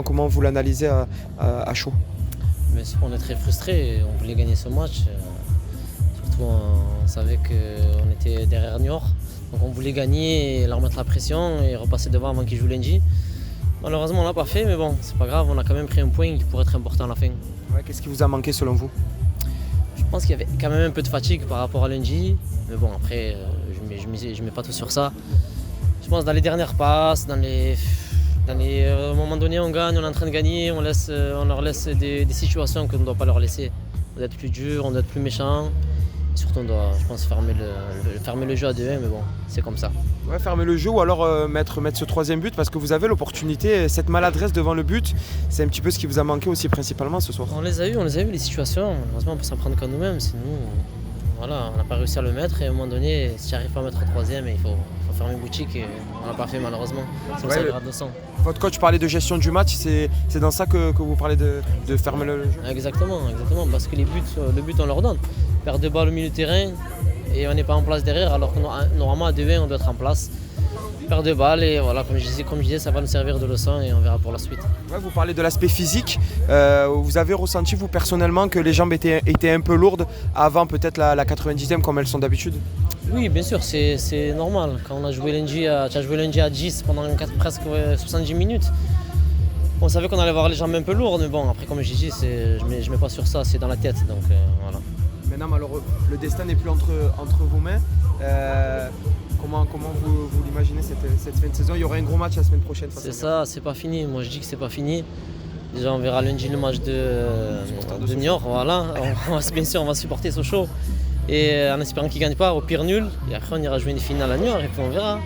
Comment vous l'analysez à chaud? Mais on est très frustrés, on voulait gagner ce match. Surtout on savait qu'on était derrière Niort. Donc on voulait gagner et leur mettre la pression et repasser devant avant qu'ils jouent lundi. Malheureusement on l'a pas fait, mais bon, c'est pas grave, on a quand même pris un point qui pourrait être important à la fin. Ouais, qu'est-ce qui vous a manqué selon vous? Je pense qu'il y avait quand même un peu de fatigue par rapport à lundi. Mais bon, après, je mets pas tout sur ça. Je pense dans les dernières passes, à un moment donné, on gagne, on est en train de gagner, on leur laisse des situations qu'on ne doit pas leur laisser. On doit être plus dur, on doit être plus méchant. Et surtout, on doit, je pense, fermer le jeu à 2-1, mais bon, c'est comme ça. Ouais, fermer le jeu ou alors mettre ce troisième but parce que vous avez l'opportunité, cette maladresse devant le but, c'est un petit peu ce qui vous a manqué aussi principalement ce soir. On les a eu les situations. Malheureusement, on peut s'en prendre qu'à nous-mêmes. Sinon, voilà, on n'a pas réussi à le mettre et à un moment donné, si j'arrive pas à mettre le troisième, il faut fermer boutique et on l'a pas fait malheureusement. Sinon, ça ira de sang. Votre coach parlait de gestion du match, c'est dans ça que vous parlez de fermer le jeu? Exactement, parce que le but on leur donne. Perdre de balles au milieu de terrain et on n'est pas en place derrière alors que normalement à 2-1 on doit être en place. Perdre de balles et voilà, comme je disais, ça va nous servir de leçon et on verra pour la suite. Ouais, vous parlez de l'aspect physique, vous avez ressenti vous personnellement que les jambes étaient un peu lourdes avant peut-être la 90e comme elles sont d'habitude? Oui, bien sûr, c'est normal. Quand on a joué lundi à 10 pendant presque 70 minutes, on savait qu'on allait avoir les jambes un peu lourdes, mais bon, après comme je dis, je mets pas sur ça, c'est dans la tête, donc voilà. Maintenant, malheureux, le destin n'est plus entre vos mains. Comment vous l'imaginez cette fin de saison? Il y aura un gros match la semaine prochaine. C'est ça, c'est pas fini. Moi je dis que c'est pas fini. Déjà on verra lundi le match de Niort. Voilà. Bien sûr on va supporter Sochaux. Et en espérant qu'ils ne gagnent pas, au pire nul. Et après on ira jouer une finale à Niort et puis on verra.